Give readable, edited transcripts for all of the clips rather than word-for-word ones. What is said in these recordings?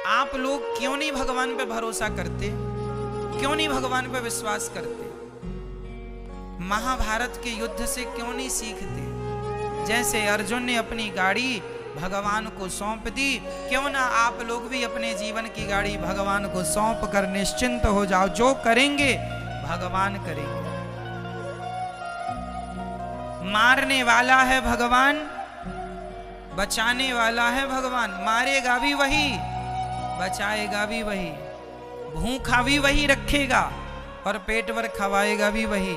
आप लोग क्यों नहीं भगवान पे भरोसा करते, क्यों नहीं भगवान पे विश्वास करते? महाभारत के युद्ध से क्यों नहीं सीखते? जैसे अर्जुन ने अपनी गाड़ी भगवान को सौंप दी, क्यों ना आप लोग भी अपने जीवन की गाड़ी भगवान को सौंप कर निश्चिंत हो जाओ। जो करेंगे भगवान करेंगे। मारने वाला है भगवान, बचाने वाला है भगवान। मारेगा भी वही, बचाएगा भी वही, भूखा भी वही रखेगा और पेट भर खवाएगा भी वही।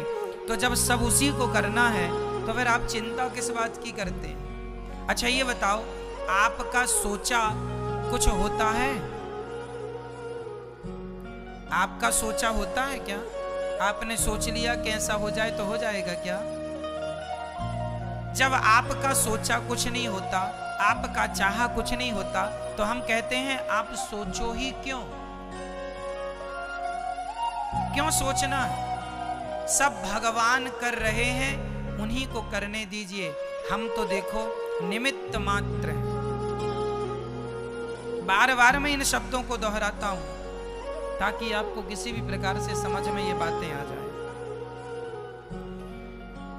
तो जब सब उसी को करना है तो फिर आप चिंता किस बात की करते हैं? अच्छा ये बताओ, आपका सोचा कुछ होता है? आपका सोचा होता है क्या? आपने सोच लिया कैसा हो जाए तो हो जाएगा क्या? जब आपका सोचा कुछ नहीं होता, आपका चाहा कुछ नहीं होता, तो हम कहते हैं आप सोचो ही क्यों? क्यों सोचना है? सब भगवान कर रहे हैं, उन्हीं को करने दीजिए। हम तो देखो निमित्त मात्र हैं। बार बार मैं इन शब्दों को दोहराता हूं ताकि आपको किसी भी प्रकार से समझ में ये बातें आ जाए।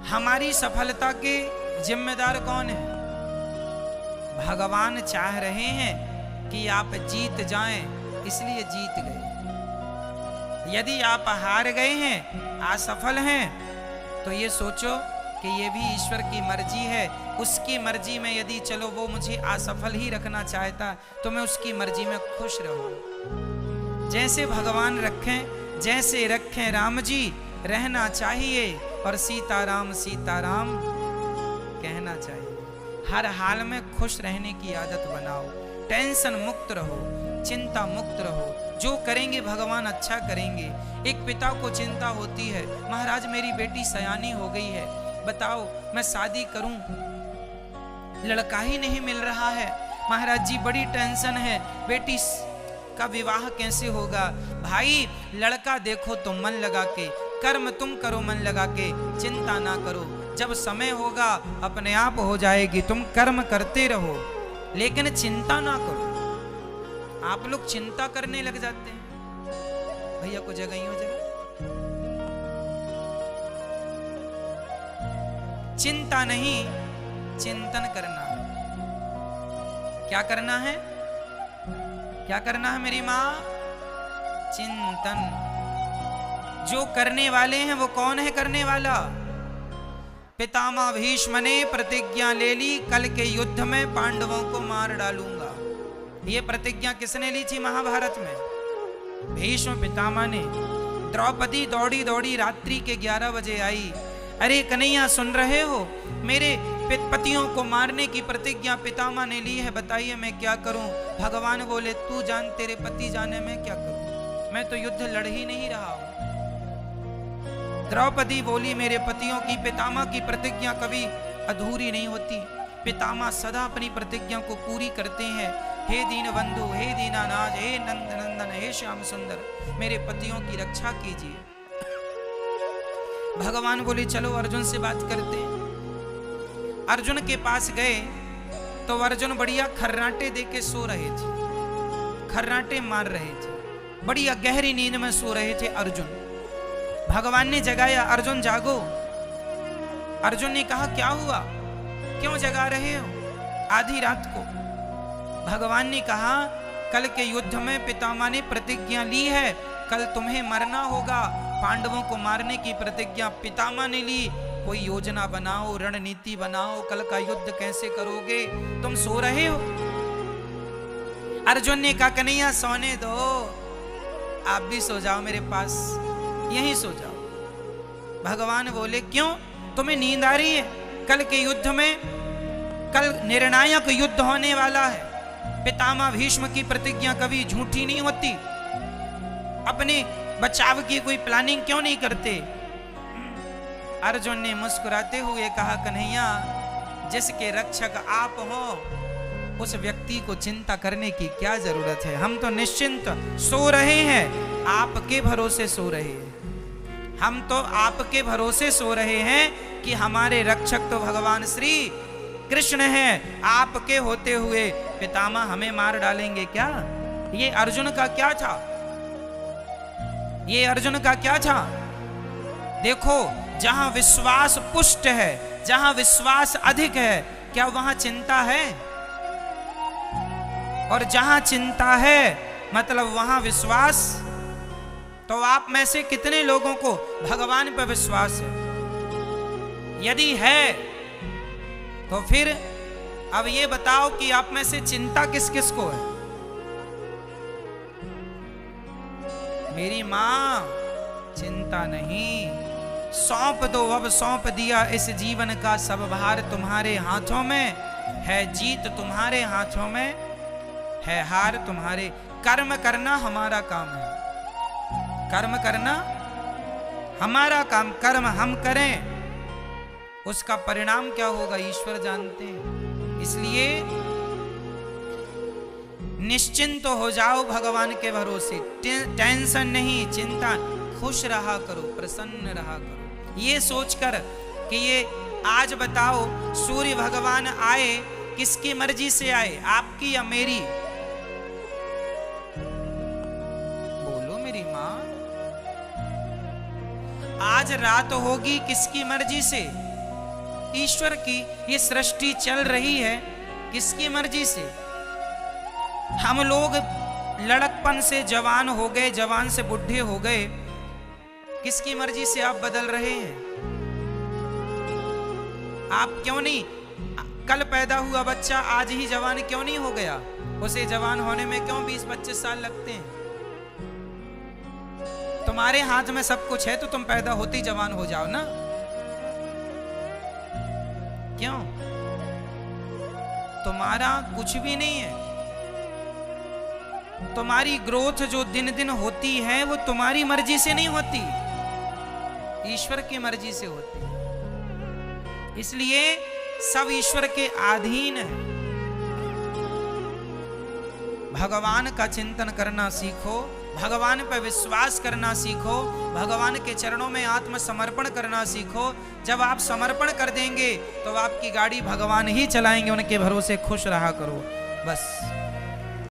हमारी सफलता के जिम्मेदार कौन है? भगवान चाह रहे हैं कि आप जीत जाएं, इसलिए जीत गए। यदि आप हार गए हैं, असफल हैं, तो ये सोचो कि ये भी ईश्वर की मर्जी है। उसकी मर्जी में यदि चलो वो मुझे असफल ही रखना चाहता तो मैं उसकी मर्जी में खुश रहूं। जैसे भगवान रखें, जैसे रखें राम जी, रहना चाहिए और सीताराम सीताराम कहना चाहिए। हर हाल में खुश रहने की आदत बनाओ, टेंशन मुक्त रहो, चिंता मुक्त रहो। जो करेंगे भगवान अच्छा करेंगे। एक पिता को चिंता होती है, महाराज मेरी बेटी सयानी हो गई है, बताओ मैं शादी करूं, लड़का ही नहीं मिल रहा है। महाराज जी बड़ी टेंशन है, बेटी का विवाह कैसे होगा? भाई लड़का देखो तुम मन लगा के, कर्म तुम करो मन लगा के, चिंता ना करो। जब समय होगा अपने आप हो जाएगी। तुम कर्म करते रहो लेकिन चिंता ना करो। आप लोग चिंता करने लग जाते हैं। भैया को जगह ही हो जाए। चिंता नहीं, चिंतन करना है। क्या करना है? क्या करना है मेरी माँ? चिंतन। जो करने वाले हैं वो कौन है करने वाला? पितामह भीष्म ने प्रतिज्ञा ले ली, कल के युद्ध में पांडवों को मार डालूंगा। ये प्रतिज्ञा किसने ली थी महाभारत में? भीष्म पितामह ने। द्रौपदी दौड़ी दौड़ी रात्रि के 11 बजे आई। अरे कन्हैया सुन रहे हो, मेरे पतियों को मारने की प्रतिज्ञा पितामह ने ली है, बताइए मैं क्या करूं? भगवान बोले तू जान, तेरे पति जाने मैं क्या करूं? मैं तो युद्ध लड़ ही नहीं रहा हूं। द्रौपदी बोली मेरे पतियों की, पितामह की प्रतिज्ञा कभी अधूरी नहीं होती। पितामह सदा अपनी प्रतिज्ञा को पूरी करते हैं। हे दीन बंधु, हे दीनानाथ, हे नंद नंदन, हे श्याम सुंदर, मेरे पतियों की रक्षा कीजिए। भगवान बोले चलो अर्जुन से बात करते हैं। अर्जुन के पास गए तो अर्जुन बढ़िया खर्राटे दे के सो रहे थे, खर्राटे मार रहे थे, बढ़िया गहरी नींद में सो रहे थे अर्जुन। भगवान ने जगाया, अर्जुन जागो। अर्जुन ने कहा क्या हुआ, क्यों जगा रहे हो आधी रात को? भगवान ने कहा कल के युद्ध में पितामह ने प्रतिज्ञा ली है, कल तुम्हें मरना होगा। पांडवों को मारने की प्रतिज्ञा पितामह ने ली। कोई योजना बनाओ, रणनीति बनाओ, कल का युद्ध कैसे करोगे? तुम सो रहे हो। अर्जुन ने कहा कन्हैया सोने दो, आप भी सो जाओ मेरे पास, यहीं सो जाओ। भगवान बोले क्यों, तुम्हें नींद आ रही है? कल के युद्ध में, कल निर्णायक युद्ध होने वाला है। पितामह भीष्म की प्रतिज्ञा कभी झूठी नहीं होती। अपने बचाव की कोई प्लानिंग क्यों नहीं करते? अर्जुन ने मुस्कुराते हुए कहा कन्हैया जिसके रक्षक आप हो उस व्यक्ति को चिंता करने की क्या जरूरत है? हम तो निश्चिंत सो रहे हैं, आपके भरोसे सो रहे हैं। हम तो आपके भरोसे सो रहे हैं कि हमारे रक्षक तो भगवान श्री कृष्ण हैं। आपके होते हुए पितामह हमें मार डालेंगे क्या? ये अर्जुन का क्या था? ये अर्जुन का क्या था? देखो, जहां विश्वास पुष्ट है, जहां विश्वास अधिक है, क्या वहां चिंता है? और जहां चिंता है मतलब वहां विश्वास। तो आप में से कितने लोगों को भगवान पर विश्वास है? यदि है तो फिर अब ये बताओ कि आप में से चिंता किस किस को है? मेरी मां, चिंता नहीं, सौंप दो, अब सौंप दिया इस जीवन का सब भार तुम्हारे हाथों में है, जीत तुम्हारे हाथों में है, हार तुम्हारे। कर्म करना हमारा काम है, कर्म करना हमारा काम, कर्म हम करें, उसका परिणाम क्या होगा ईश्वर जानते हैं। इसलिए निश्चिंत हो जाओ भगवान के भरोसे, टेंशन नहीं, चिंता, खुश रहा करो, प्रसन्न रहा करो। ये सोचकर कि ये आज बताओ सूर्य भगवान आए, किसकी मर्जी से आए, आपकी या मेरी? बोलो मेरी मां। आज रात होगी किसकी मर्जी से? ईश्वर की। ये सृष्टि चल रही है किसकी मर्जी से? हम लोग लड़कपन से जवान हो गए, जवान से बुढ़े हो गए, किसकी मर्जी से आप बदल रहे हैं? आप क्यों नहीं, कल पैदा हुआ बच्चा आज ही जवान क्यों नहीं हो गया? उसे जवान होने में क्यों 20-25 साल लगते हैं? तुम्हारे हाथ में सब कुछ है तो तुम पैदा होते ही जवान हो जाओ ना। क्यों? तुम्हारा कुछ भी नहीं है। तुम्हारी ग्रोथ जो दिन दिन होती है वो तुम्हारी मर्जी से नहीं होती, ईश्वर की मर्जी से होती है। इसलिए सब ईश्वर के अधीन है। भगवान का चिंतन करना सीखो, भगवान पर विश्वास करना सीखो, भगवान के चरणों में आत्मसमर्पण करना सीखो। जब आप समर्पण कर देंगे तो आपकी गाड़ी भगवान ही चलाएंगे, उनके भरोसे खुश रहा करो बस।